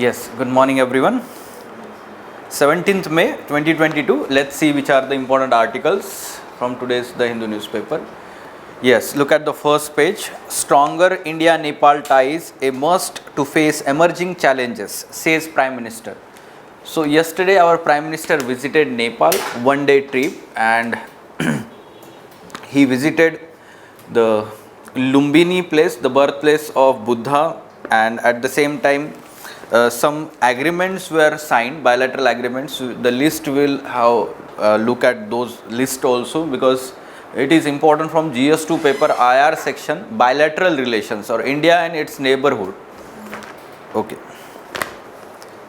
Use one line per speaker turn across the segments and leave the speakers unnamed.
Yes, good morning everyone. 17th May 2022. Let's see which are the important articles from today's The Hindu newspaper. Yes, look at the first page. Stronger India-Nepal ties, a must to face emerging challenges, says Prime Minister. So yesterday our Prime Minister visited Nepal, one-day trip, and he visited the Lumbini place, the birthplace of Buddha, and at the same time some agreements were signed, bilateral agreements. The list will have look at those list also, because it is important from GS2 paper IR section, bilateral relations or India and its neighborhood. Okay.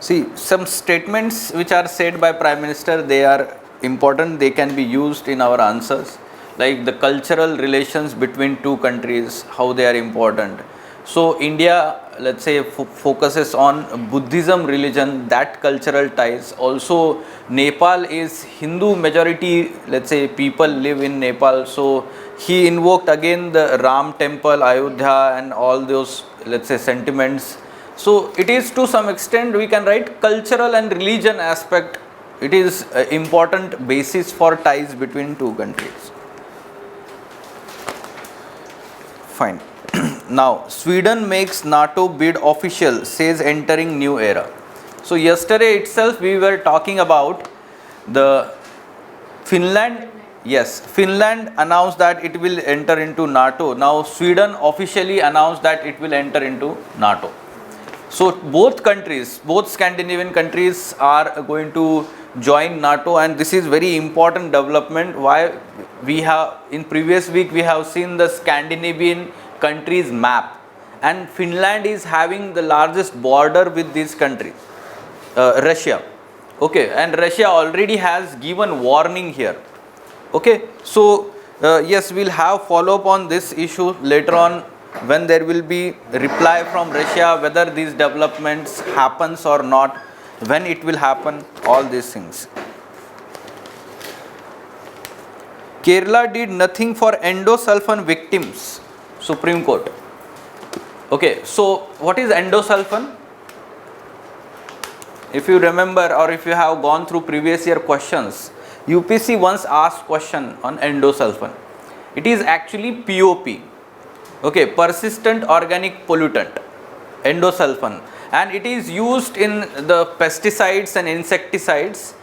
See, some statements which are said by Prime Minister, they are important, they can be used in our answers, like the cultural relations between two countries, how they are important. So India, let's say, focuses on Buddhism religion, that cultural ties. Also Nepal is Hindu majority, let's say, people live in Nepal. So he invoked again the Ram temple, Ayodhya and all those, let's say, sentiments. So it is, to some extent we can write, cultural and religion aspect. It is an important basis for ties between two countries. Fine. Now, Sweden makes NATO bid official, says entering new era. So yesterday itself we were talking about the Finland. Yes, Finland announced that it will enter into NATO. Now Sweden officially announced that it will enter into NATO. So both countries, both Scandinavian countries are going to join NATO, and this is very important development. Why? We have, in previous week we have seen the Scandinavian Countries Map, and Finland is having the largest border with these countries, Russia. Okay, and Russia already has given warning here. Okay, so yes, we'll have follow up on this issue later on, when there will be reply from Russia, whether these developments happens or not, when it will happen, all these things. Kerala did nothing for endosulfan victims, Supreme Court. Okay, so what is endosulfan? If you remember, or if you have gone through previous year questions, UPSC once asked question on endosulfan. It is actually POP. Okay, persistent organic pollutant, endosulfan, and it is used in the pesticides and insecticides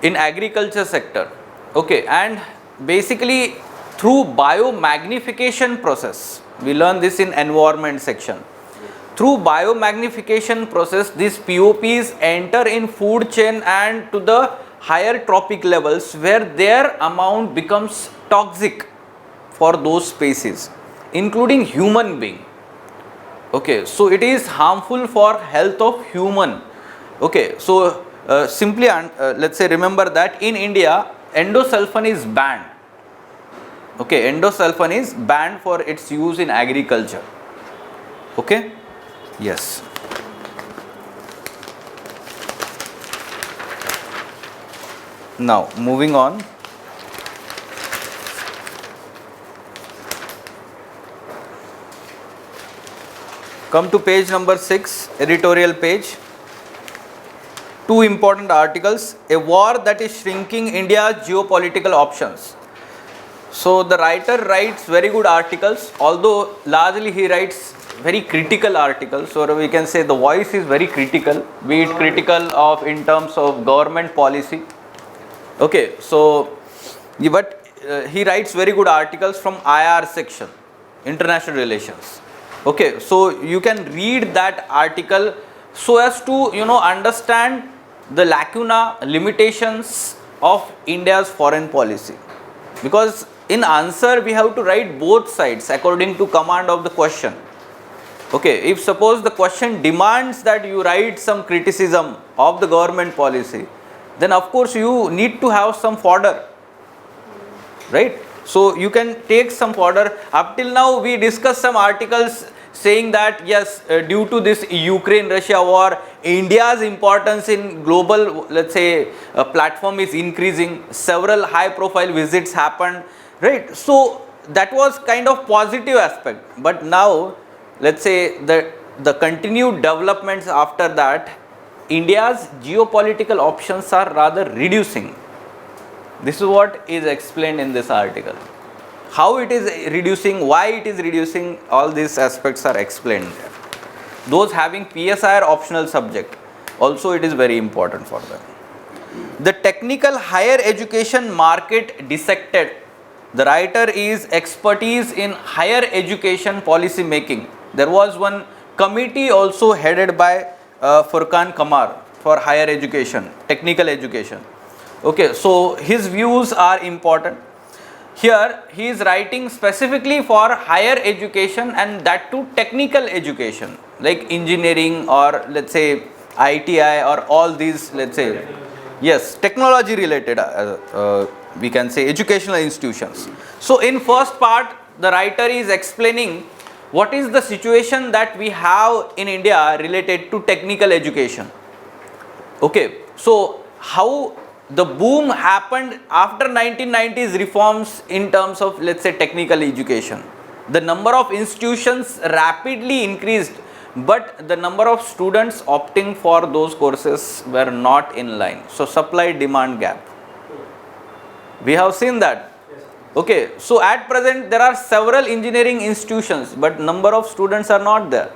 in agriculture sector. Okay, and basically through biomagnification process, we learn this in environment section. Through biomagnification process, these POPs enter in food chain and to the higher trophic levels, where their amount becomes toxic for those species, including human being. Okay, so it is harmful for health of human. Okay, so simply let's say remember that in India endosulfan is banned. Okay, endosulfan is banned for its use in agriculture. Okay, yes. Now moving on. Come to page number 6, editorial page. Two important articles. A war that is shrinking India's geopolitical options. So the writer writes very good articles, although largely he writes very critical articles, or we can say the voice is very critical, be it critical of in terms of government policy. Okay, so but he writes very good articles from IR section, international relations. Okay, so you can read that article so as to understand the lacuna, limitations of India's foreign policy, because in answer we have to write both sides according to command of the question. Okay, if suppose the question demands that you write some criticism of the government policy, then of course you need to have some fodder, right? So you can take some fodder. Up till now we discussed some articles saying that yes, due to this Ukraine-Russia war, India's importance in global, let's say, platform is increasing. Several high-profile visits happened, right? So that was kind of positive aspect. But now, let's say the the continued developments after that, India's geopolitical options are rather reducing. This is what is explained in this article. How it is reducing, why it is reducing, all these aspects are explained there. Those having PSI or optional subject, also it is very important for them. The technical higher education market dissected. The writer is expertise in higher education policy making. There was one committee also headed by Furqan Kamar for higher education, technical education. Okay, so his views are important. Here he is writing specifically for higher education, and that too technical education like engineering or let's say ITI or all these, let's say, yes, technology related we can say educational institutions. So in first part the writer is explaining what is the situation that we have in India related to technical education. Okay, so how the boom happened after 1990s reforms in terms of, let's say, technical education. The number of institutions rapidly increased, but the number of students opting for those courses were not in line. So supply demand gap, we have seen that. Okay, so at present there are several engineering institutions, but number of students are not there.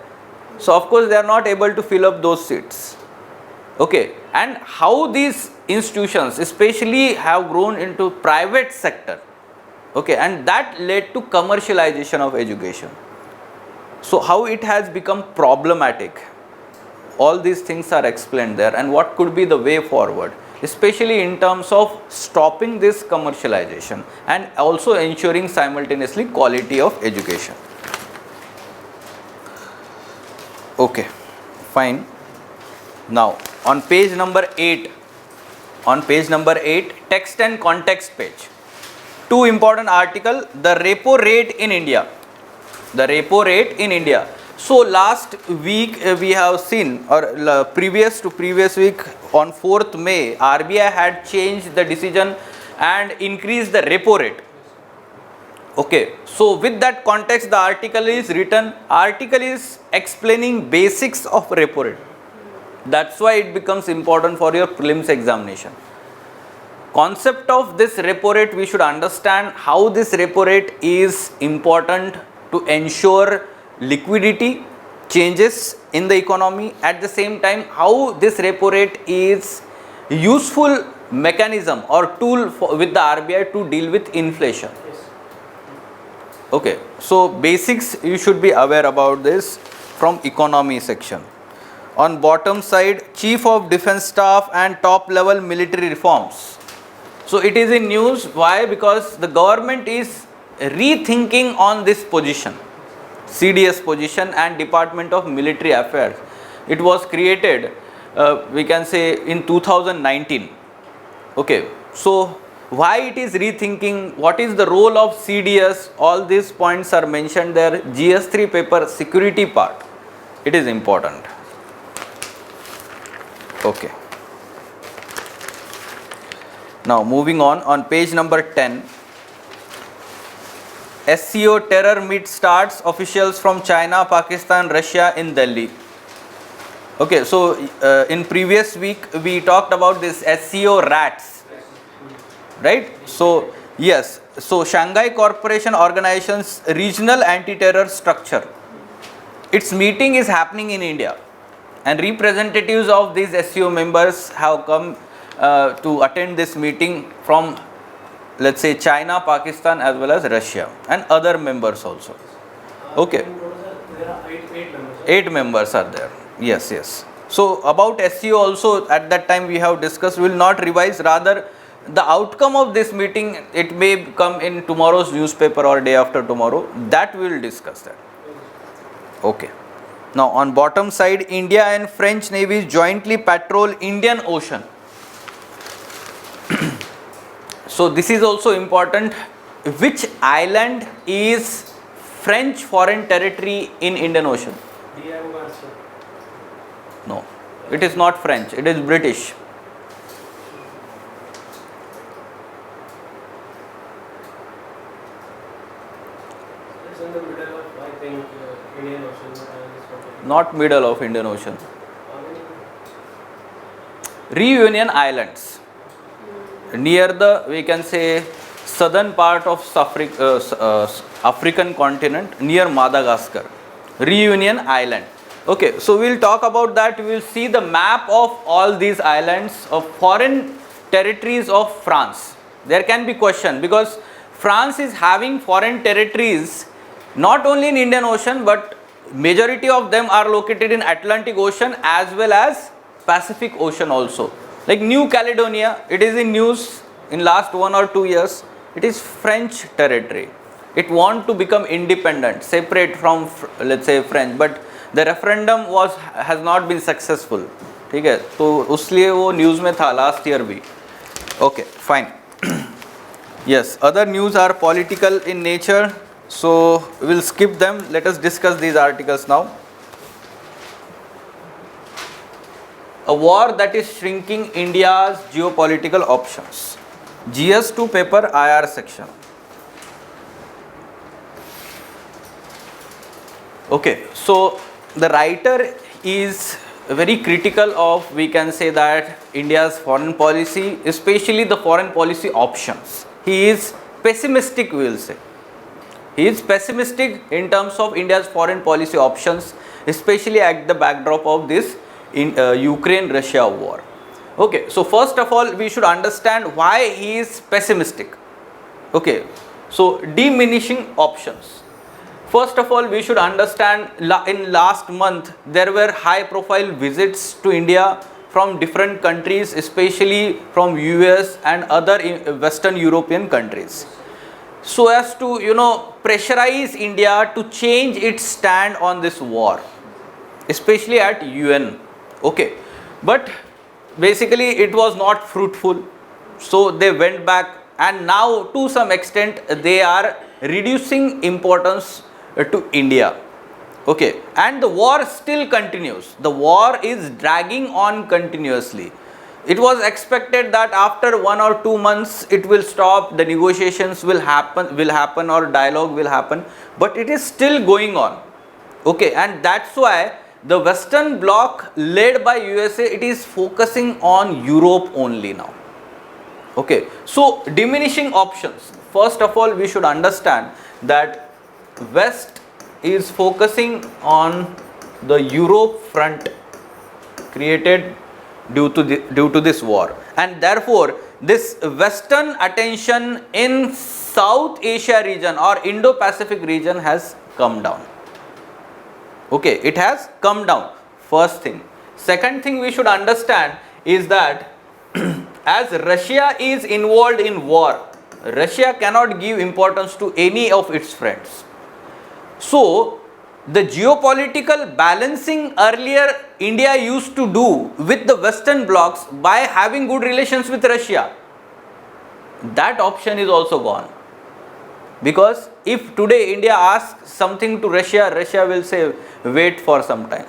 So of course they are not able to fill up those seats. Okay, and how these institutions especially have grown into private sector. Okay, and that led to commercialization of education. So how it has become problematic, all these things are explained there, and what could be the way forward, especially in terms of stopping this commercialization and also ensuring simultaneously quality of education. Okay, fine. Now on page number 8, text and context page, two important article, the repo rate in India. So last week we have seen, or previous week on 4th May, RBI had changed the decision and increased the repo rate. Okay, so with that context the article is written. Article is explaining basics of repo rate. That's why it becomes important for your prelims examination. Concept of this repo rate, we should understand how this repo rate is important to ensure liquidity changes in the economy. At the same time, how this repo rate is useful mechanism or tool with the RBI to deal with inflation. Okay, so basics you should be aware about this from economy section. On bottom side, Chief of Defence Staff and top level military reforms. So it is in news. Why? Because the government is rethinking on this position, CDS position and Department of Military Affairs. It was created we can say in 2019. Okay, so why it is rethinking, what is the role of CDS, all these points are mentioned there. GS3 paper security part, it is important. Okay, now moving on page number 10, SCO terror meet starts, officials from China, Pakistan, Russia in Delhi. Okay, so in previous week we talked about this SCO rats, right? So yes, so Shanghai Cooperation Organization's regional anti-terror structure, its meeting is happening in India, and representatives of these SCO members have come to attend this meeting from, let's say, China, Pakistan as well as Russia and other members also. Okay,
there are 8 members.
8 members are there. Yes. So about SCO also at that time we have discussed, we will not revise, rather the outcome of this meeting, it may come in tomorrow's newspaper or day after tomorrow, that we will discuss that. Okay. Now on bottom side, India and French navies jointly patrol Indian Ocean. So this is also important. Which island is French foreign territory in Indian Ocean? No, it is not French, it is British.
It's in the middle of, I think, Indian Ocean. But I just wanted
Not middle of Indian Ocean.
to-
Reunion Islands. Near the, we can say, southern part of African continent, near Madagascar. Reunion Island. Okay, so we'll talk about that. We will see the map of all these islands of foreign territories of France. There can be question because France is having foreign territories not only in Indian Ocean, but majority of them are located in Atlantic Ocean as well as Pacific Ocean also. Like New Caledonia, it is in news in last 1 or 2 years. It is French territory. It want to become independent, separate from let's say French, but the referendum has not been successful. ठीक है, तो उसलिए वो news में था last year भी. Okay, fine. Yes, other news are political in nature, so we'll skip them. Let us discuss these articles now. A war that is shrinking India's geopolitical options. GS2 paper IR section. Okay, so the writer is very critical of, we can say that, India's foreign policy, especially the foreign policy options. He is pessimistic, we will say. He is pessimistic in terms of India's foreign policy options, especially at the backdrop of this Ukraine-Russia war. Okay, so first of all, we should understand why he is pessimistic. Okay, so diminishing options. First of all, we should understand in last month there were high profile visits to India from different countries, especially from US and other Western European countries, so as to pressurize India to change its stand on this war, especially at UN. Okay, but basically it was not fruitful, so they went back, and now to some extent they are reducing importance to India. Okay, and the war still continues. The war is dragging on continuously. It was expected that after 1 or 2 months it will stop, the negotiations will happen or dialogue will happen, but it is still going on. Okay, and that's why the Western bloc led by USA, it is focusing on Europe only now. Okay, so diminishing options. First of all, we should understand that West is focusing on the Europe front created due to this war, and therefore this Western attention in South Asia region or Indo-Pacific region has come down. Okay, it has come down. First thing. Second thing we should understand is that as Russia is involved in war, Russia cannot give importance to any of its friends. So the geopolitical balancing earlier India used to do with the Western blocs by having good relations with Russia, that option is also gone. Because if today India asks something to Russia, Russia will say wait for some time.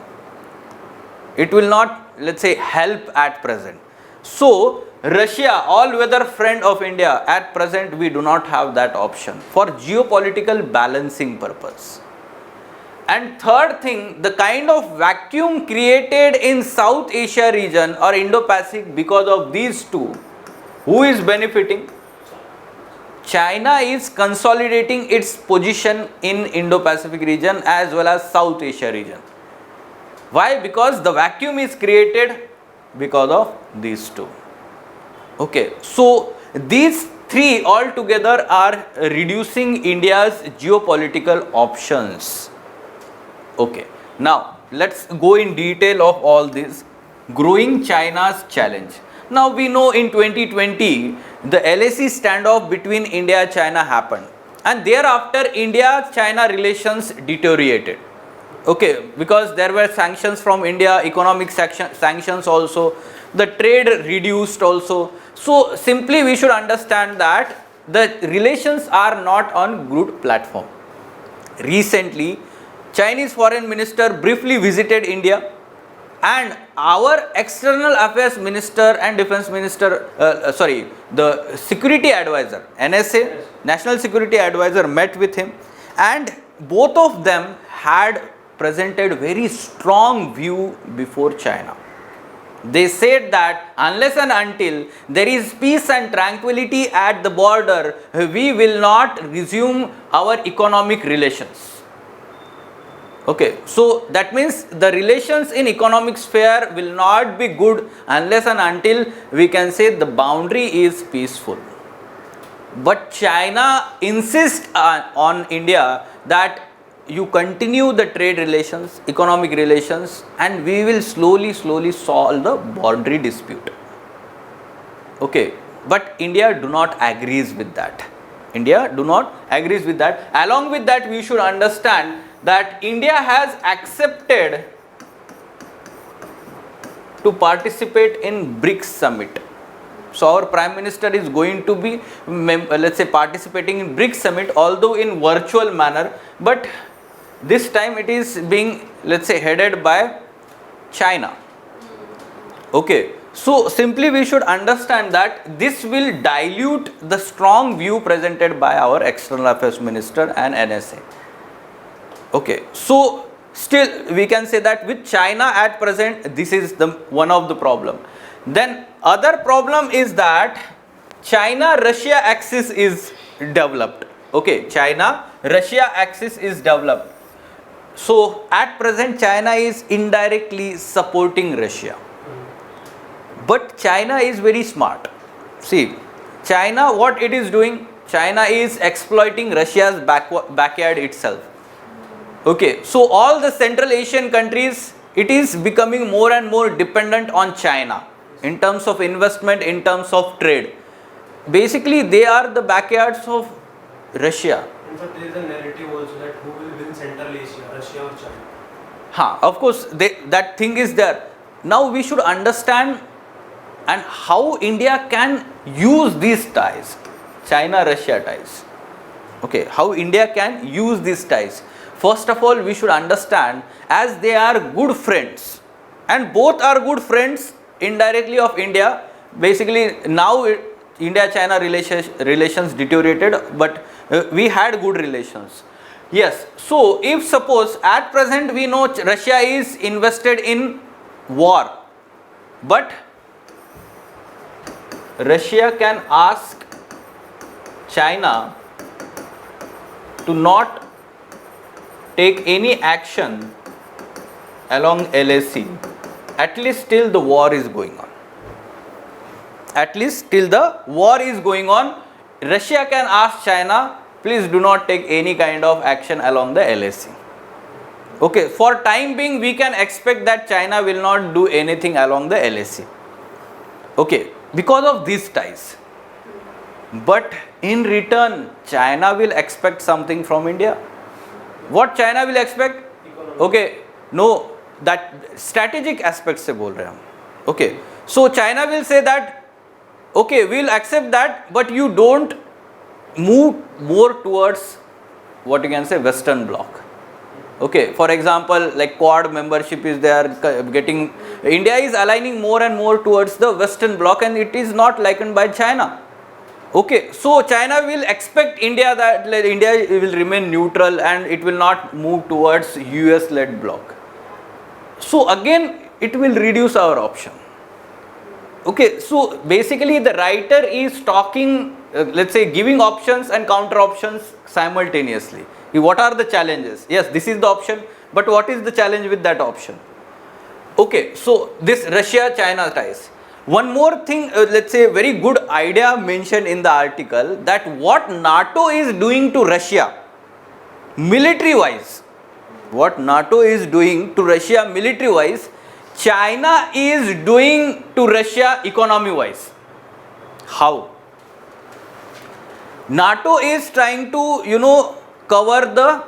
It will not, let's say, help at present. So Russia, all-weather friend of India, at present we do not have that option for geopolitical balancing purpose. And third thing, the kind of vacuum created in South Asia region or Indo-Pacific because of these two, who is benefiting? China is consolidating its position in Indo-Pacific region as well as South Asia region. Why? Because the vacuum is created because of these two. Okay, so these three altogether are reducing India's geopolitical options. Okay, now let's go in detail of all this. Growing China's challenge. Now we know in 2020 the LAC standoff between India and China happened, and thereafter India-China relations deteriorated. Okay, because there were sanctions from India, economic sanctions also, the trade reduced also. So simply we should understand that the relations are not on good platform. Recently, Chinese foreign minister briefly visited India, and our external affairs minister and defense minister, the security advisor, NSA, National Security Advisor, met with him, and both of them had presented very strong view before China. They said that unless and until there is peace and tranquility at the border, we will not resume our economic relations. Okay, so that means the relations in economic sphere will not be good unless and until we can say the boundary is peaceful. But China insists on India that you continue the trade relations, economic relations, and we will slowly solve the boundary dispute. Okay, but India do not agrees with that. India do not agrees with that. Along with that, we should understand that India has accepted to participate in BRICS summit. So our Prime Minister is going to be, let's say, participating in BRICS summit, although in virtual manner, but this time it is being, let's say, headed by China. Okay, so simply we should understand that this will dilute the strong view presented by our External Affairs Minister and NSA. Okay, so still we can say that with China at present, this is the one of the problem. Then other problem is that China-Russia axis is developed. Okay, China-Russia axis is developed. So at present China is indirectly supporting Russia. But China is very smart. See, China, what it is doing? China is exploiting Russia's backyard itself. Okay, so all the Central Asian countries, it is becoming more and more dependent on China in terms of investment, in terms of trade. Basically, they are the backyards of Russia.
In fact, there is a narrative also that who will win Central Asia, Russia or China?
Of course, that thing is there. Now we should understand and how India can use these ties, China-Russia ties. Okay, how India can use these ties. First of all, we should understand as they are good friends, and both are good friends indirectly of India. Basically, now India-China relations deteriorated, but we had good relations. Yes, so if suppose at present we know Russia is invested in war, but Russia can ask China to not take any action along LAC, at least till the war is going on. At least till the war is going on, Russia can ask China, please do not take any kind of action along the LAC. Okay, for time being we can expect that China will not do anything along the LAC. Okay, because of these ties. But in return, China will expect something from India. What China will expect? Okay, no, that strategic aspect se bol rahe hum. Okay, so China will say that, okay, we will accept that, but you don't move more towards what you can say Western bloc. Okay, for example, like Quad membership is there, India is aligning more and more towards the Western bloc, and it is not likened by China. Okay, so China will expect India that India will remain neutral and it will not move towards US led bloc. So again it will reduce our option. Okay, so basically the writer is talking, let's say, giving options and counter options simultaneously. What are the challenges? Yes, this is the option, but what is the challenge with that option? Okay, so this Russia-China ties. One more thing, let's say, very good idea mentioned in the article, that what NATO is doing to Russia military wise, what NATO is doing to Russia military wise, China is doing to Russia economy wise. How? NATO is trying to, cover the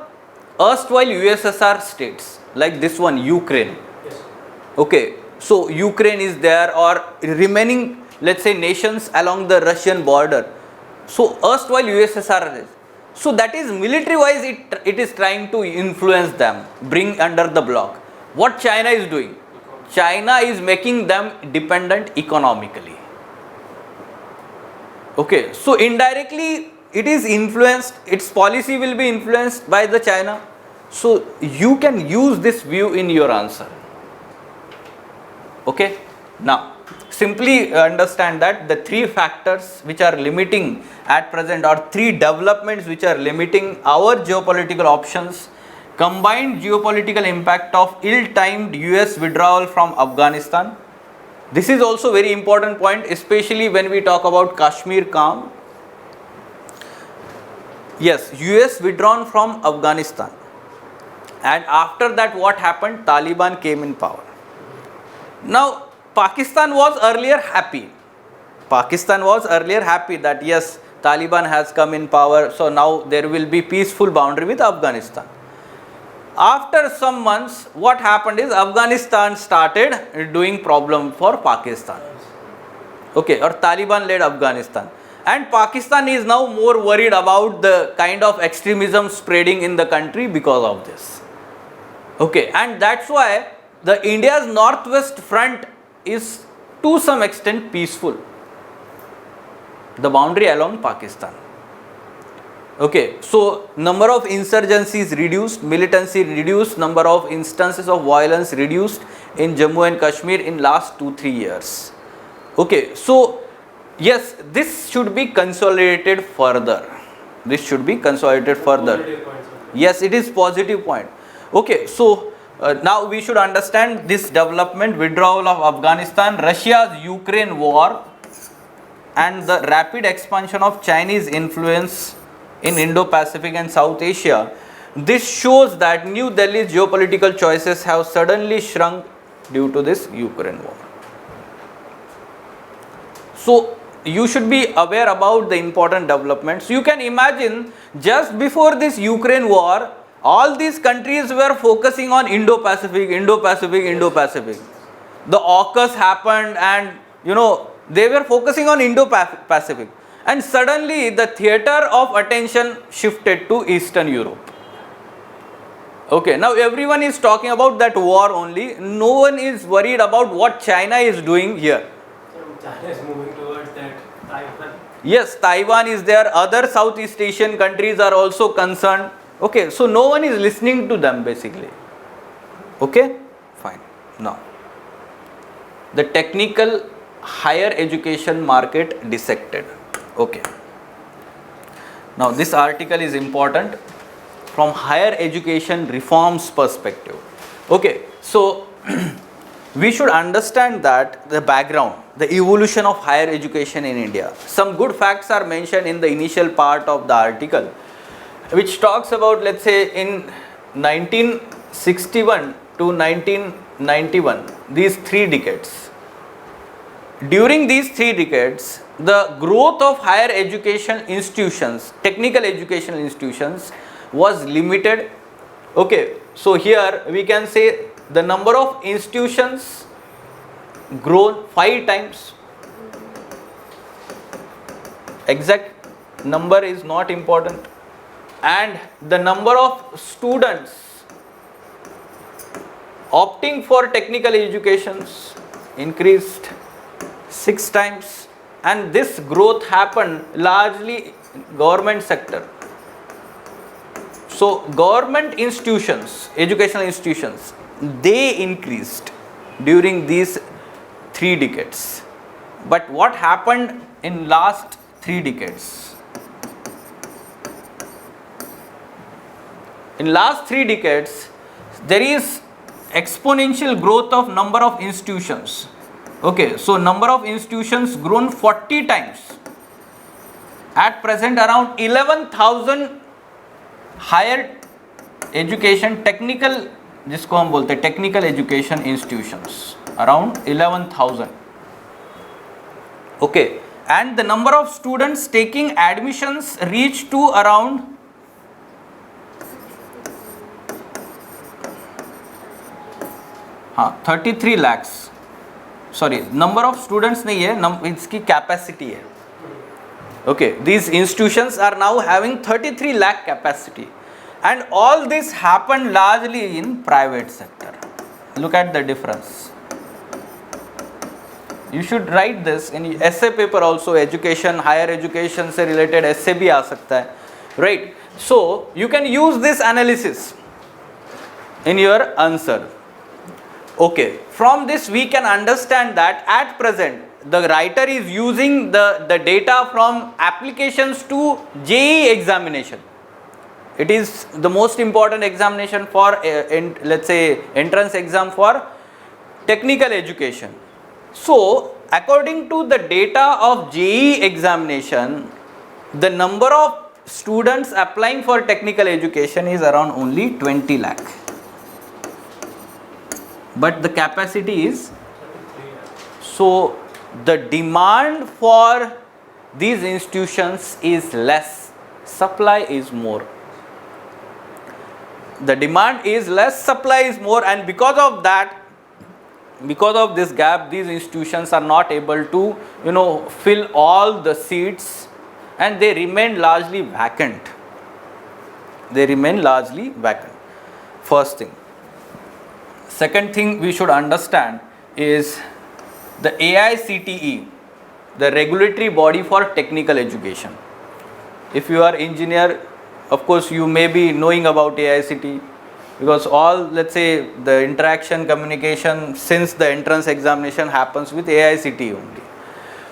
erstwhile USSR states, like this one, Ukraine.
Yes.
Okay, so Ukraine is there, or remaining, let's say, nations along the Russian border. So erstwhile USSR is. So that is military wise, it is trying to influence them, bring under the bloc. What China is doing? China is making them dependent economically. Okay, so indirectly it is influenced, its policy will be influenced by the China. So you can use this view in your answer. Okay. Now simply understand that the three factors which are limiting at present, or three developments which are limiting our geopolitical options: combined geopolitical impact of ill-timed US withdrawal from Afghanistan. This is also very important point, especially when we talk about Kashmir calm. Yes, US withdrawn from Afghanistan, and after that what happened? Taliban came in power. Now Pakistan was earlier happy. Pakistan was earlier happy that yes, Taliban has come in power, so now there will be peaceful boundary with Afghanistan. After some months, what happened is Afghanistan started doing problem for Pakistan. Okay, or Taliban led Afghanistan. And Pakistan is now more worried about the kind of extremism spreading in the country because of this. Okay, and that's why the India's northwest front is to some extent peaceful. The boundary along Pakistan. Okay, so number of insurgencies reduced, militancy reduced, number of instances of violence reduced in Jammu and Kashmir in last 2-3 years. Okay, so yes, this should be consolidated further. This should be consolidated further. Yes, it is positive point. Okay, so now we should understand this development: withdrawal of Afghanistan, Russia's Ukraine war, and the rapid expansion of Chinese influence in Indo-Pacific and South Asia. This shows that New Delhi's geopolitical choices have suddenly shrunk due to this Ukraine war. So you should be aware about the important developments. You can imagine, just before this Ukraine war, all these countries were focusing on Indo-Pacific, Indo-Pacific, Indo-Pacific. The AUKUS happened, and they were focusing on Indo-Pacific. And suddenly the theater of attention shifted to Eastern Europe. Okay, now everyone is talking about that war only. No one is worried about what China is doing here.
China is moving towards that Taiwan.
Yes, Taiwan is there. Other Southeast Asian countries are also concerned. Okay, so no one is listening to them basically. Okay, fine. Now, the technical higher education market dissected. Okay. Now this article is important from higher education reforms perspective. Okay, so we should understand that the background, the evolution of higher education in India. Some good facts are mentioned in the initial part of the article, which talks about, let's say, in 1961 to 1991, these 3 decades. During these 3 decades, the growth of higher education institutions, technical educational institutions, was limited. Okay, so here we can say the number of institutions grown 5 times. Exact number is not important. And the number of students opting for technical educations increased 6 times. And this growth happened largely government sector. So government institutions, educational institutions, they increased during these 3 decades. But what happened in last 3 decades? In last 3 decades, there is exponential growth of number of institutions. Okay, so number of institutions grown 40 times. At present, around 11,000 higher education technical, जिसको हम बोलते हैं technical education institutions, around 11,000. Okay, and the number of students taking admissions reached to around 33 lakhs. Sorry, number of students नहीं है, इसकी capacity है. Okay, these institutions are now having 33 lakh capacity, and all this happened largely in private sector. Look at the difference. You should write this in essay paper also. Education, higher education से related essay भी आ सकता है, right? So you can use this analysis in your answer. Okay, from this we can understand that at present the writer is using the data from applications to JEE examination. It is the most important examination for let's say entrance exam for technical education. So according to the data of JEE examination, the number of students applying for technical education is around only 20 lakh. But the capacity is, so the demand for these institutions is less, supply is more. The demand is less, supply is more, and because of that, because of this gap, these institutions are not able to, fill all the seats, and they remain largely vacant. First thing. Second thing we should understand is the AICTE, the regulatory body for technical education. If you are engineer, of course you may be knowing about AICTE, because all, let's say, the interaction, communication since the entrance examination happens with AICTE only.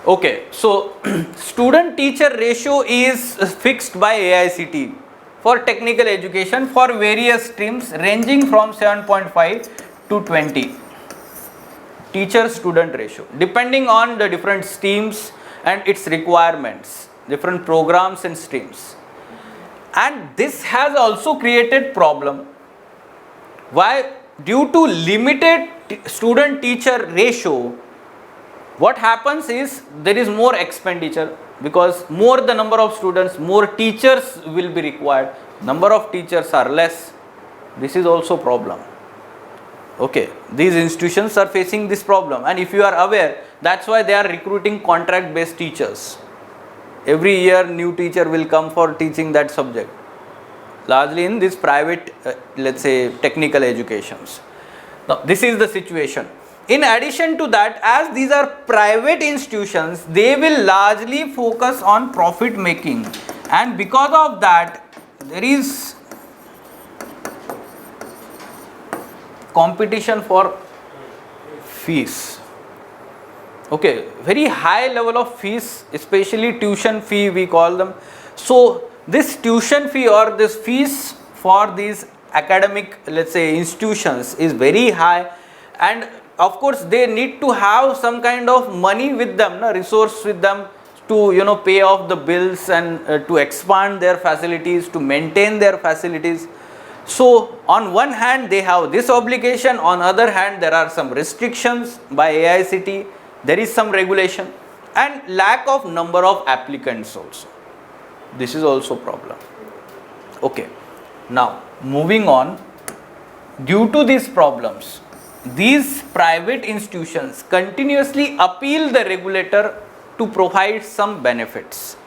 Okay, so student teacher ratio is fixed by AICTE for technical education for various streams ranging from 7.5 to 20 teacher student ratio, depending on the different streams and its requirements, different programs and streams. And this has also created problem. Why? Due to limited student teacher ratio, what happens is there is more expenditure, because more the number of students, more teachers will be required. Number of teachers are less. This is also problem. Okay, these institutions are facing this problem, and if you are aware, that's why they are recruiting contract based teachers. Every year new teacher will come for teaching that subject, largely in this private let's say technical educations. Now this is the situation. In addition to that, as these are private institutions, they will largely focus on profit making, and because of that there is competition for fees. Okay, very high level of fees, especially tuition fee we call them. So this tuition fee or this fees for these academic, let's say, institutions is very high, and of course they need to have some kind of money with them, resource with them to pay off the bills and to expand their facilities, to maintain their facilities. So on one hand they have this obligation, on other hand there are some restrictions by AICTE, there is some regulation, and lack of number of applicants also. This is also problem. Okay, now moving on, due to these problems, these private institutions continuously appeal the regulator to provide some benefits,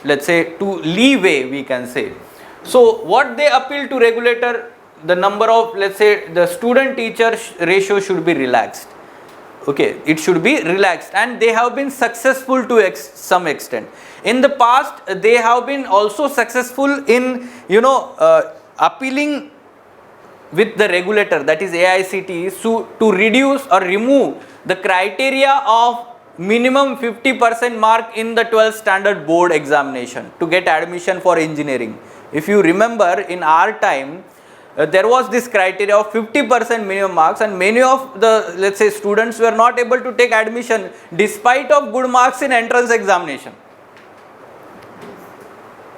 let's say to leeway we can say. So what they appeal to regulator, the number of, let's say, the student teacher ratio should be relaxed. Okay, it should be relaxed, and they have been successful to some extent. In the past they have been also successful in appealing with the regulator, that is AICTE, to reduce or remove the criteria of minimum 50% mark in the 12th standard board examination to get admission for engineering. If you remember, in our time there was this criteria of 50% minimum marks, and many of the, let's say, students were not able to take admission despite of good marks in entrance examination.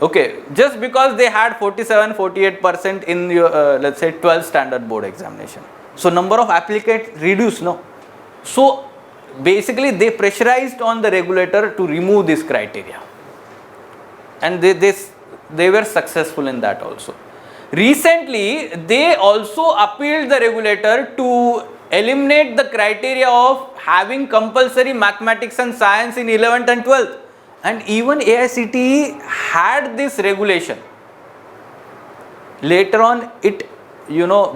Okay, just because they had 47-48% in your let's say 12th standard board examination. So number of applicants reduced, no? So basically they pressurized on the regulator to remove this criteria, and they were successful in that also. Recently they also appealed the regulator to eliminate the criteria of having compulsory mathematics and science in 11th and 12th, and even AICTE had this regulation. Later on it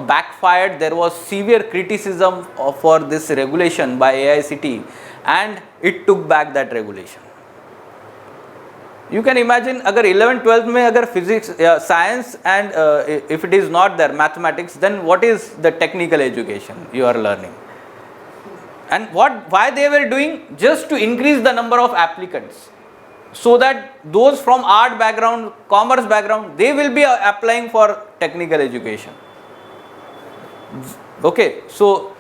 backfired. There was severe criticism for this regulation by AICTE, and it took back that regulation. You can imagine अगर 11th 12th में अगर physics science and if it is not there mathematics, then what is the technical education you are learning? And why they were doing? Just to increase the number of applicants, so that those from art background, commerce background, they will be applying for technical education. Okay, so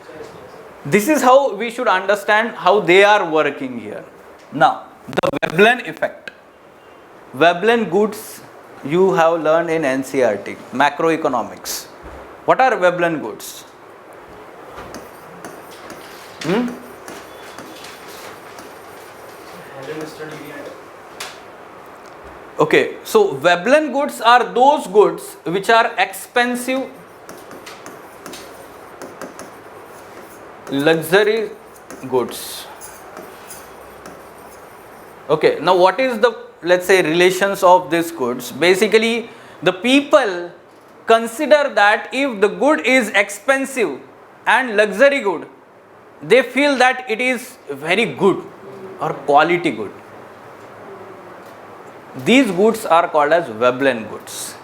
this is how we should understand how they are working here. Now, the Veblen effect. Veblen goods you have learned in NCERT, macroeconomics. What are Veblen goods? Okay, so Veblen goods are those goods which are expensive, luxury goods. Okay, now what is the, let's say, relations of these goods? Basically, the people consider that if the good is expensive and luxury good, they feel that it is very good or quality good. These goods are called as Veblen goods.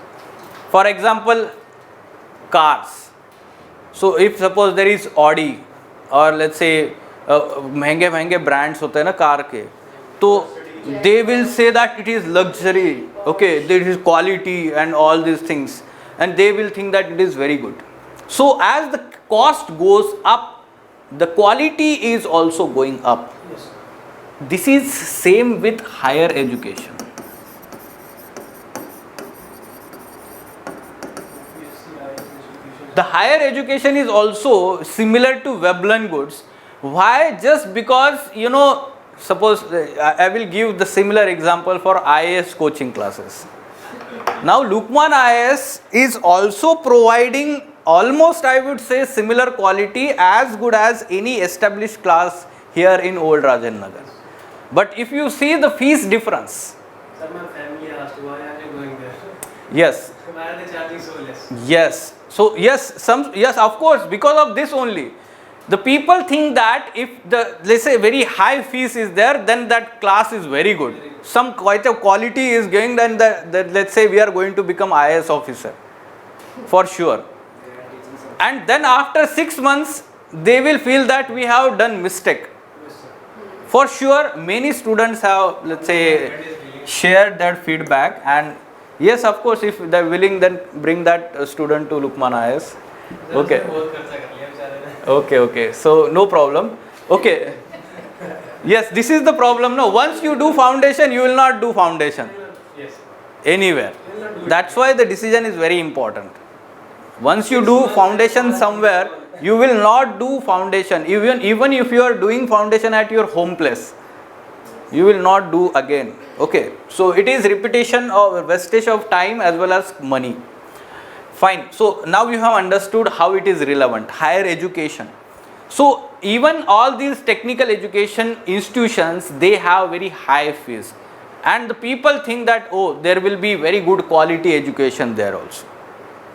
For example, cars. So if suppose there is Audi or let's say महंगे brands होते हैं ना car के, तो they will say that it is luxury, okay, there is quality and all these things, and they will think that it is very good. So as the cost goes up, the quality is also going up.
Yes.
This is same with higher education. The higher education is also similar to Veblen goods. Why? Just because, you know, suppose I will give the similar example for IAS coaching classes. Now Lukmaan IAS is also providing almost, I would say, similar quality, as good as any established class here in Old Rajinder Nagar. But if you see the fees difference.
Sir, my family asked, why are you going there?
Yes.
Why are they charging so less?
Yes. So yes, of course, because of this only. The people think that if the, let's say, very high fees is there, then that class is very good. Some quite a quality is going, then let's say we are going to become IAS officer for sure. And then after 6 months, they will feel that we have done mistake. For sure, many students have, let's say, shared that feedback, and yes, of course, if they are willing, then bring that student to Lukmaan IAS. Okay. Okay. So no problem. Okay. Yes, this is the problem. No, once you do foundation, you will not do foundation.
Yes.
Anywhere. That's why the decision is very important. Once you do foundation somewhere, you will not do foundation. Even if you are doing foundation at your home place, you will not do again. Okay. So it is repetition or wastage of time as well as money. Fine. So now you have understood how it is relevant. Higher education. So even all these technical education institutions, they have very high fees, and the people think that, oh, there will be very good quality education there also.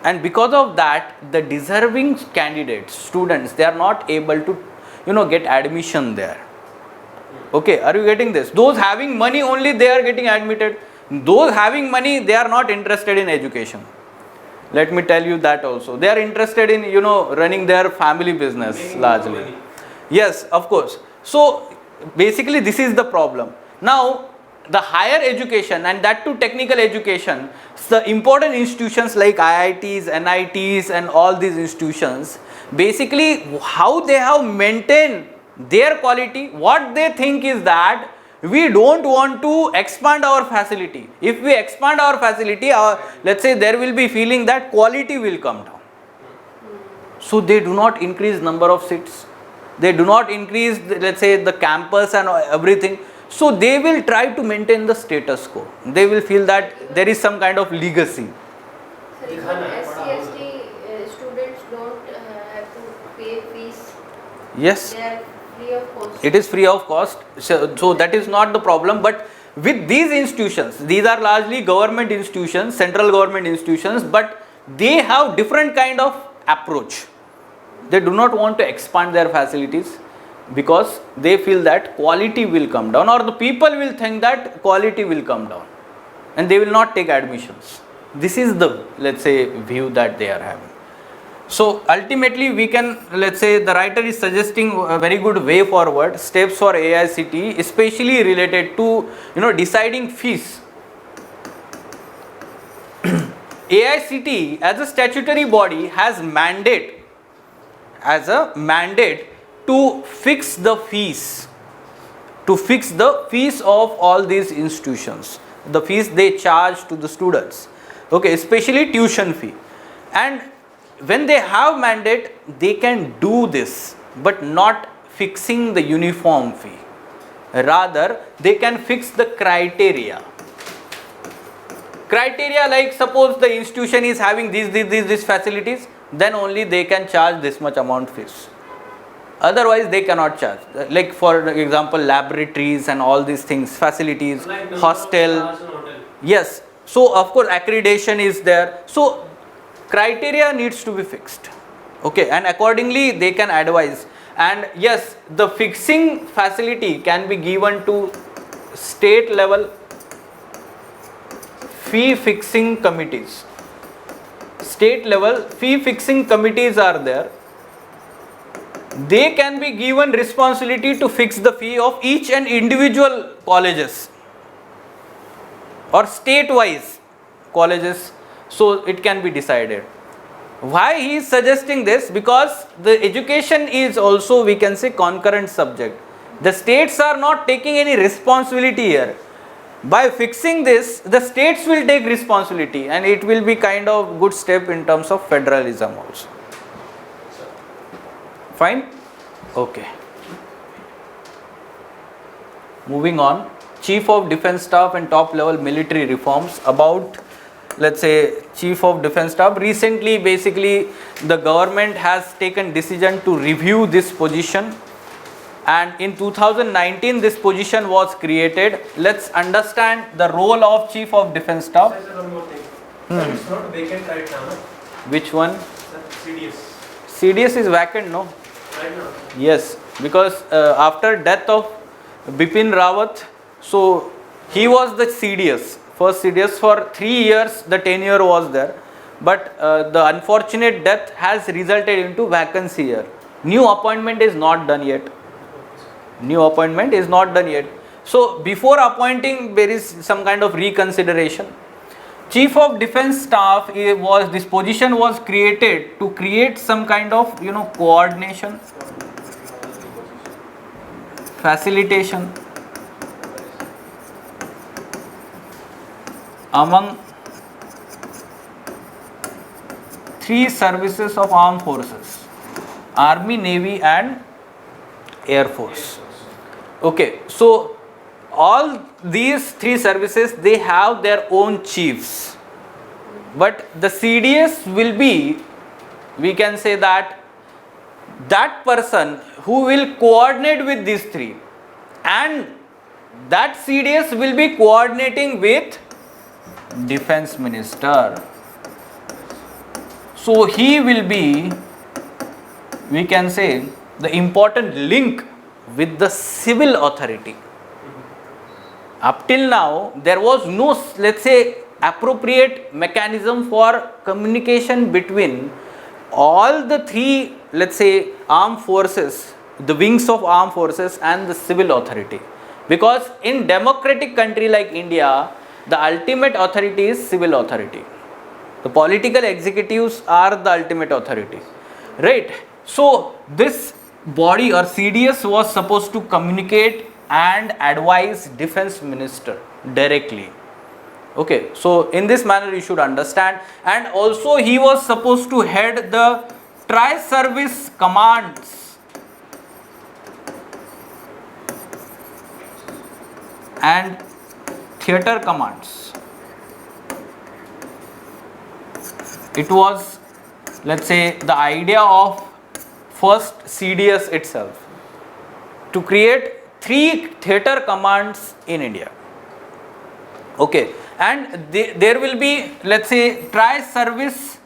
And because of that, the deserving candidates, students, they are not able to, get admission there. Okay, are you getting this? Those having money only, they are getting admitted. Those having money, they are not interested in education. Let me tell you that also. They are interested in, running their family business largely. Yes, of course. So basically this is the problem. Now the higher education, and that too technical education, the important institutions like IITs, NITs and all these institutions, basically how they have maintained their quality, what they think is that we don't want to expand our facility. If we expand our facility, let's say there will be feeling that quality will come down. So they do not increase number of seats. They do not increase, let's say, the campus and everything. So they will try to maintain the status quo. They will feel that there is some kind of legacy.
So even SC/ST students don't have to pay fees.
Yes.
They are free of cost.
It is free of cost. So that is not the problem. But with these institutions, these are largely government institutions, central government institutions, but they have different kind of approach. They do not want to expand their facilities. because they feel that quality will come down, or the people will think that quality will come down and they will not take admissions. This is the, let's say, view that they are having. So ultimately we can, let's say, the writer is suggesting a very good way forward, steps for AICTE, especially related to, deciding fees. AICTE as a statutory body has a mandate to fix the fees, of all these institutions, the fees they charge to the students, okay, especially tuition fee. And when they have mandate, they can do this, but not fixing the uniform fee. Rather, they can fix the criteria. Criteria like, suppose the institution is having these facilities, then only they can charge this much amount fees. Otherwise, they cannot charge. Like for example, laboratories and all these things, facilities,
Like
hostel. Yes. So of course, accreditation is there. So criteria needs to be fixed, okay, and accordingly they can advise. And yes, the fixing facility can be given to state level fee fixing committees. State level fee fixing committees are there. They can be given responsibility to fix the fee of each and individual colleges or state-wise colleges, so it can be decided. Why he is suggesting this? Because the education is also, we can say, concurrent subject. The states are not taking any responsibility here. By fixing this, the states will take responsibility, and it will be kind of good step in terms of federalism also. Fine? Okay. Moving on. Chief of Defence Staff and top level military reforms. About, let's say, Chief of Defence Staff. Recently, basically, the government has taken decision to review this position. And in 2019, this position was created. Let's understand the role of Chief of Defence Staff.
Sir, one more thing. Sir, it's not vacant right now, no?
Which one?
Sir, CDS.
CDS is vacant, no?
Right now.
Yes, because after death of Bipin Rawat, so he was the CDS, first CDS for 3 years, the tenure was there. But the unfortunate death has resulted into vacancy here. New appointment is not done yet. So before appointing, there is some kind of reconsideration. Chief of Defence Staff this position was created to create some kind of, coordination, facilitation among 3 services of armed forces: Army, Navy and Air Force. Okay, so all these 3 services, they have their own chiefs, but the CDS will be, we can say that person who will coordinate with these 3, and that CDS will be coordinating with Defence Minister. So he will be, we can say, the important link with the civil authority. Up till now, there was no, let's say, appropriate mechanism for communication between all the 3, let's say, armed forces, the wings of armed forces and the civil authority. Because in democratic country like India, the ultimate authority is civil authority. The political executives are the ultimate authority, right? So this body or CDS was supposed to communicate and advise Defence Minister directly. Okay, so in this manner you should understand. And also he was supposed to head the tri-service commands and theatre commands. It was, let's say, the idea of first CDS itself to create 3 theatre commands in India. Okay, and there will be, let's say, tri-service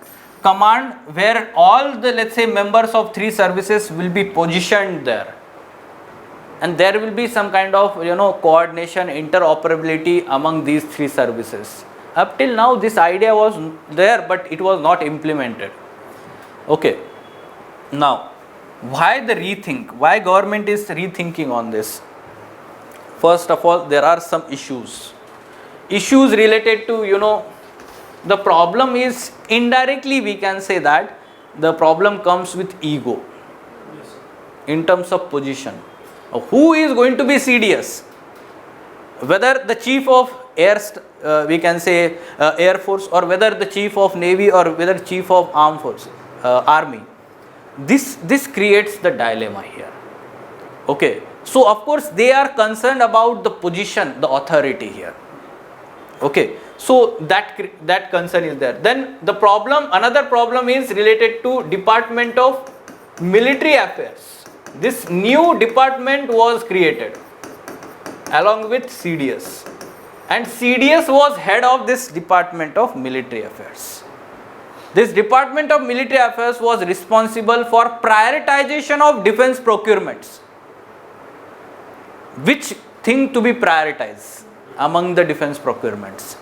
command where all the, let's say, members of 3 services will be positioned there. and there will be some kind of coordination, interoperability among these three services. Up till now this idea was there, but it was not implemented. Okay, now why the rethink? Why government is rethinking on this? First of all, there are some issues related to the problem is indirectly, we can say that the problem comes with ego in terms of position. Who is going to be CDS? Whether the chief of we can say Air Force, or whether the chief of Navy, or whether chief of Armed Forces, Army. This creates the dilemma here. Okay, so of course they are concerned about the position, the authority here. Okay, so that concern is there. Then another problem is related to Department of Military Affairs. This new department was created along with CDS, and CDS was head of this Department of Military Affairs. This Department of Military Affairs was responsible for prioritization of defense procurements. Which thing to be prioritized among the defense procurements?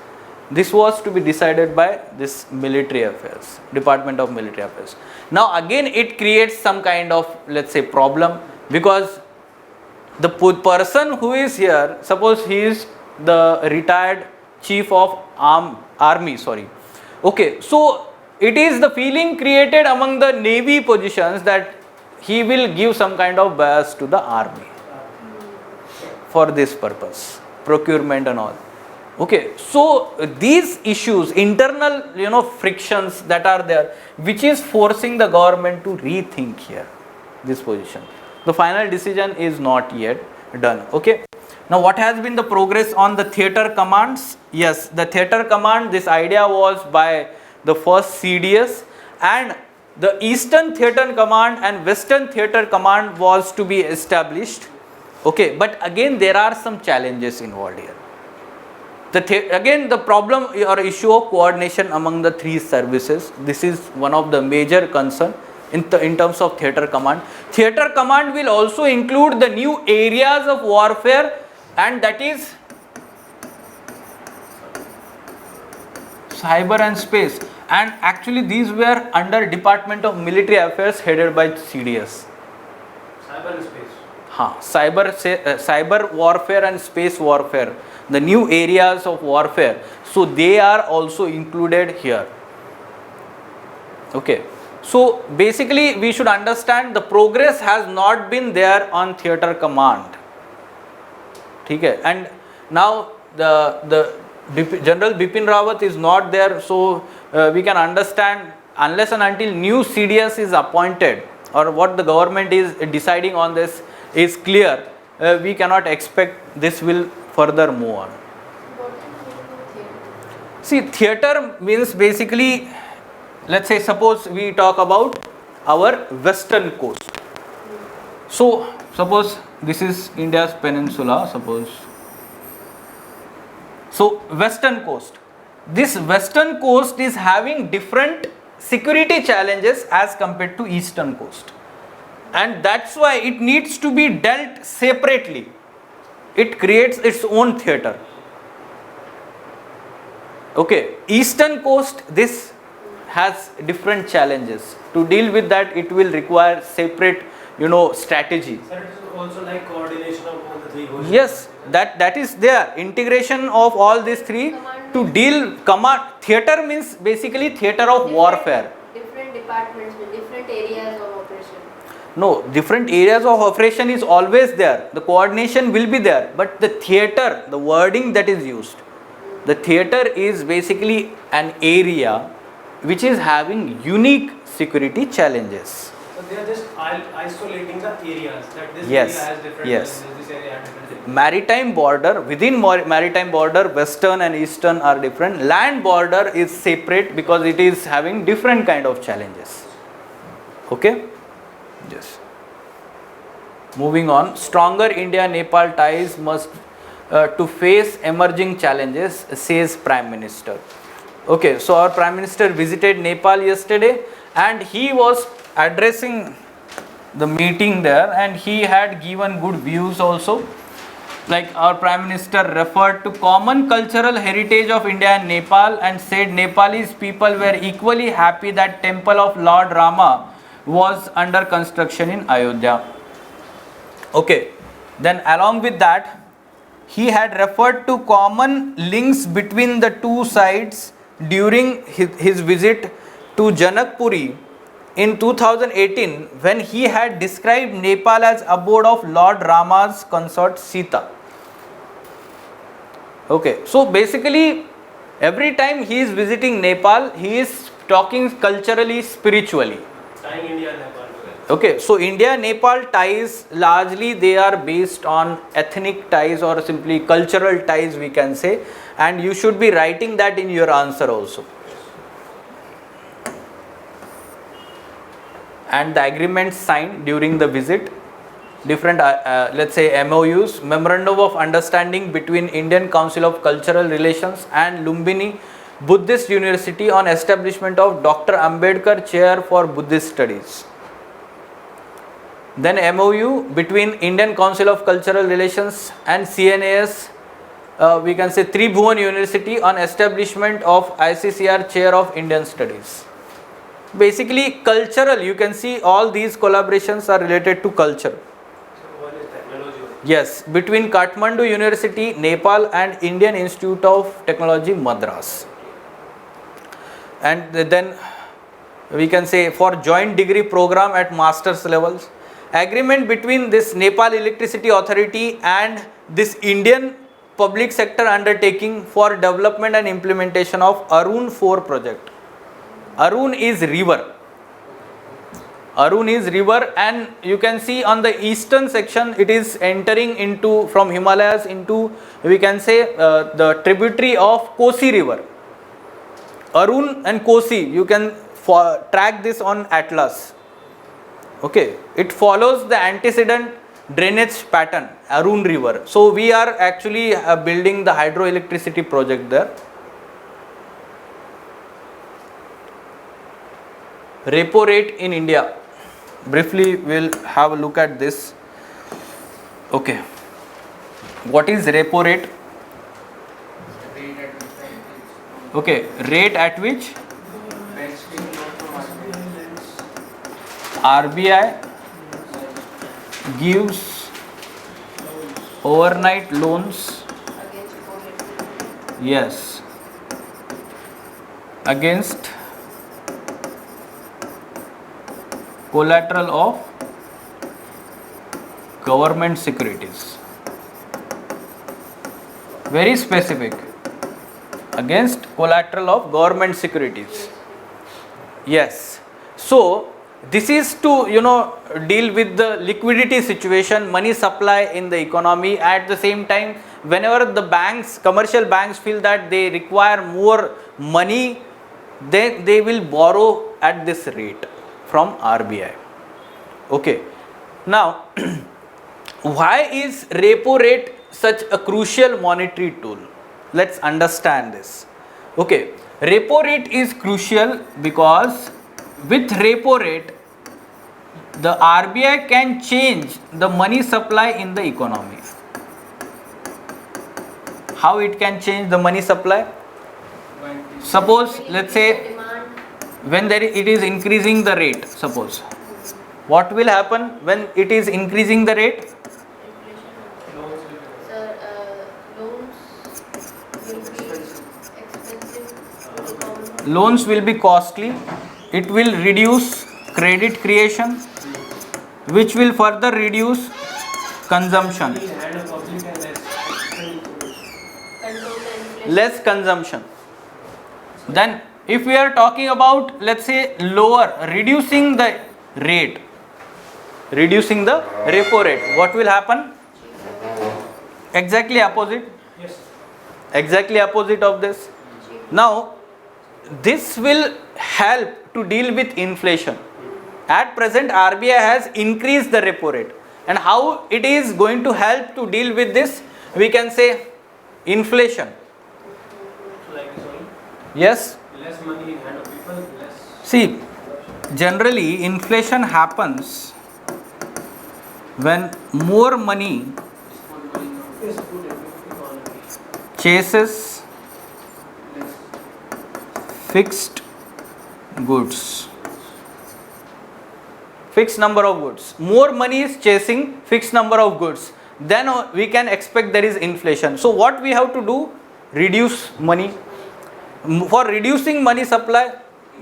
This was to be decided by this military affairs, Department of Military Affairs. Now again it creates some kind of, let's say, problem, because the person who is here, suppose he is the retired chief of army. Okay, so it is the feeling created among the navy positions that he will give some kind of bias to the army for this purpose, procurement and all. Okay, so these issues, internal frictions that are there, which is forcing the government to rethink here this position. The final decision is not yet done. Okay, now what has been the progress on the theatre commands? Yes, the theatre command, this idea was by the first CDS, and the Eastern Theatre Command and Western Theatre Command was to be established. Okay, but again there are some challenges involved here. Again the problem or issue of coordination among the three services, this is one of the major concern in terms of theatre command. Theatre command will also include the new areas of warfare, and that is cyber and space, and actually these were under Department of Military Affairs headed by CDS.
Cyber and space.
Cyber warfare and space warfare, the new areas of warfare, so they are also included here. Okay, so basically we should understand the progress has not been there on theatre command. Okay, and now the General Bipin Rawat is not there, so we can understand, unless and until new CDS is appointed or what the government is deciding on this is clear, we cannot expect this will further move on. See, theatre means basically, let's say, suppose we talk about our western coast. So suppose this is India's peninsula, suppose. So western coast, this western coast is having different security challenges as compared to eastern coast, and that's why it needs to be dealt separately. It creates its own theatre. Okay, eastern coast, this has different challenges. To deal with that, it will require separate strategy.
Sir, it is also like coordination of all the three coasts.
Yes, that is there, integration of all these three to deal. Theatre means basically theatre of warfare.
Different departments with different areas of operation.
No, different areas of operation is always there. The coordination will be there, but the theatre, the wording that is used, the theatre is basically an area which is having unique security challenges.
So they are just isolating the areas, that this
Yes,
area has different
yes.
challenges, this area has different challenges.
Maritime border, within maritime border, western and eastern are different. Land border is separate because it is having different kind of challenges. Okay? Yes. Moving on, stronger India-Nepal ties must to face emerging challenges, says Prime Minister. Okay, so our Prime Minister visited Nepal yesterday and he was addressing the meeting there, and he had given good views also. Like our Prime Minister referred to common cultural heritage of India and Nepal and said Nepalese people were equally happy that temple of Lord Rama was under construction in Ayodhya. Okay, then along with that, he had referred to common links between the two sides during his visit to Janakpuri in 2018, when he had described Nepal as abode of Lord Rama's consort Sita. Okay, so basically every time he is visiting Nepal, he is talking culturally, spiritually.
Tying India and Nepal together.
Okay, so India-Nepal ties, largely they are based on ethnic ties or simply cultural ties, we can say, and you should be writing that in your answer also. And the agreements signed during the visit, different let's say MOUs, Memorandum of Understanding between Indian Council of Cultural Relations and Lumbini Buddhist University on establishment of Dr. Ambedkar Chair for Buddhist Studies. Then MOU between Indian Council of Cultural Relations and CNAS, we can say Tribhuvan University on establishment of ICCR Chair of Indian Studies. Basically cultural, you can see all these collaborations are related to culture.
One is technology.
Yes, between Kathmandu University, Nepal and Indian Institute of Technology, Madras. And then we can say for joint degree program at master's levels. Agreement between this Nepal Electricity Authority and this Indian public sector undertaking for development and implementation of Arun 4 project. Arun is river. Arun is river, and you can see on the eastern section it is entering into from Himalayas into, we can say, the tributary of Kosi river. Arun and Kosi, you can track this on atlas. Okay, it follows the antecedent drainage pattern, Arun river. So we are actually building the hydroelectricity project there. Repo rate in India. Briefly we'll have a look at this. Okay, what is repo rate? Okay, rate at which RBI gives overnight loans, yes, against collateral of government securities. Very specific. Against collateral of government securities. Yes. So this is to deal with the liquidity situation, money supply in the economy. At the same time, whenever the banks, commercial banks feel that they require more money, then they will borrow at this rate from RBI. Okay. Now, why is repo rate such a crucial monetary tool? Let's understand this. Okay, repo rate is crucial because with repo rate, the RBI can change the money supply in the economy. How it can change the money supply? Suppose, let's say, when it is increasing the rate, suppose, what will happen when it is increasing the rate? Loans will be costly. It will reduce credit creation, which will further reduce consumption. Less consumption. Then if we are talking about, let's say, reducing the rate, reducing the repo rate, what will happen? Exactly opposite.
Yes.
Exactly opposite of this. Now, this will help to deal with inflation. At present, RBI has increased the repo rate. And how it is going to help to deal with this? We can say inflation.
Like this only?
Yes?
Less money in hand of people, less.
See, generally inflation happens when more money chases fixed goods, fixed number of goods, more money is chasing fixed number of goods, then we can expect there is inflation. So what we have to do? Reduce money. For reducing money supply,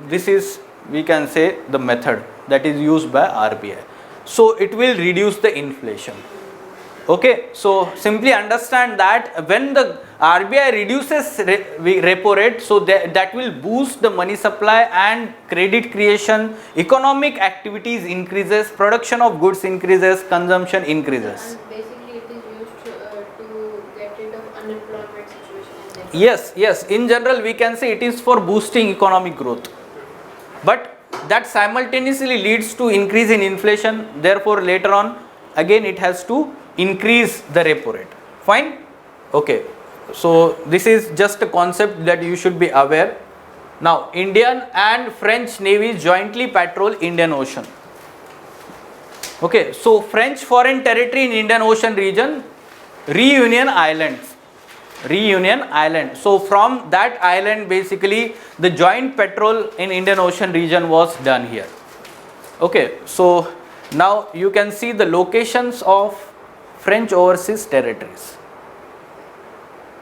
this is, we can say, the method that is used by RBI. So it will reduce the inflation. Okay, so simply understand that when the RBI reduces repo rate, so that will boost the money supply and credit creation, economic activities increases, production of goods increases, consumption increases.
And basically it is used to get rid of unemployment situation.
Yes, in general we can say it is for boosting economic growth. But that simultaneously leads to increase in inflation, therefore later on again it has to increase the repo rate. Fine? Okay. So this is just a concept that you should be aware. Now, Indian and French navies jointly patrol Indian Ocean. Okay, so French foreign territory in Indian Ocean region, Reunion Islands. Reunion Island. So from that island basically the joint patrol in Indian Ocean region was done here. Okay, so now you can see the locations of French overseas territories.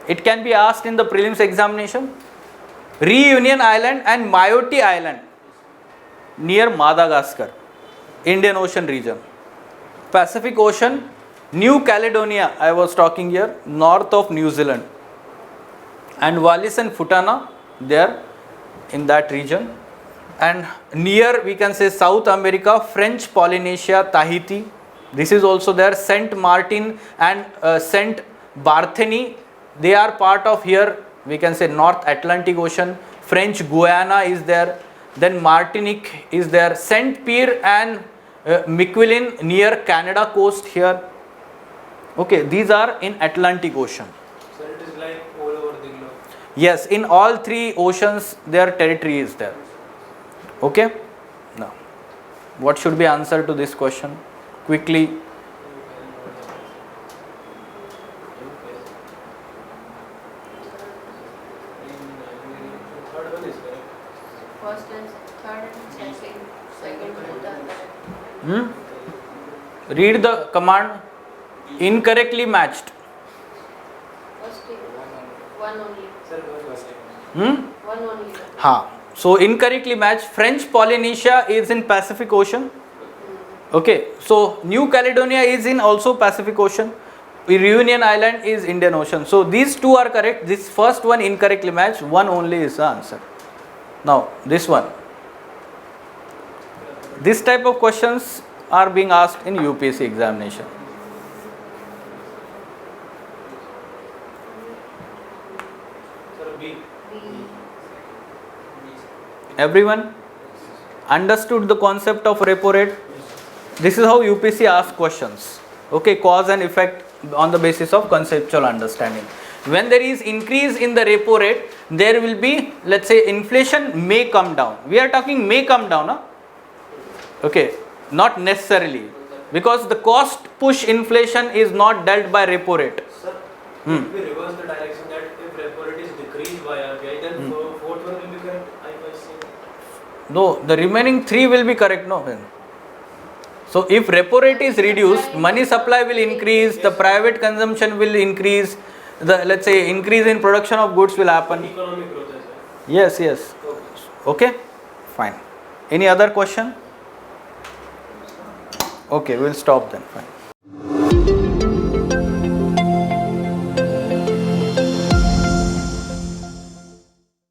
It can be asked in the prelims examination. Reunion Island and Mayotte Island near Madagascar, Indian Ocean region. Pacific Ocean, New Caledonia, I was talking here, north of New Zealand. And Wallis and Futuna, there in that region. And near, we can say, South America, French Polynesia, Tahiti. This is also there. Saint Martin and Saint Barthélemy, they are part of here, we can say, North Atlantic Ocean. French Guiana is there. Then Martinique is there. Saint Pierre and Miquelon near Canada coast here. Okay, these are in Atlantic Ocean.
So it is like all over the globe.
Yes, in all three oceans their territory is there. Okay. Now, what should be answer to this question? Quickly.
Third one is correct.
First and third and second both are correct.
Read the command. Incorrectly matched.
First one only.
Sir, one
One only.
Ha. So incorrectly matched. French Polynesia is in Pacific Ocean. Okay. So New Caledonia is in also Pacific Ocean. Reunion Island is Indian Ocean. So these two are correct. This first one incorrectly matched. One only is the answer. Now this one. This type of questions are being asked in UPSC examination.
Sir, B.
Everyone understood the concept of repo rate? This is how UPSC asks questions. Okay, cause and effect on the basis of conceptual understanding. When there is increase in the repo rate, there will be, let's say, inflation may come down. We are talking may come down, huh? Okay, not necessarily, because the cost push inflation is not dealt by repo rate.
Sir, if we reverse the direction that if repo rate is decreased by RBI, then fourth one will be correct, I say.
No, the remaining three will be correct, no? So if repo rate is reduced, money supply will increase, the private consumption will increase, the, let's say, increase in production of goods will happen.
Economic growth as well.
Yes, yes. Okay, fine. Any other question? Okay, we'll stop then. Fine.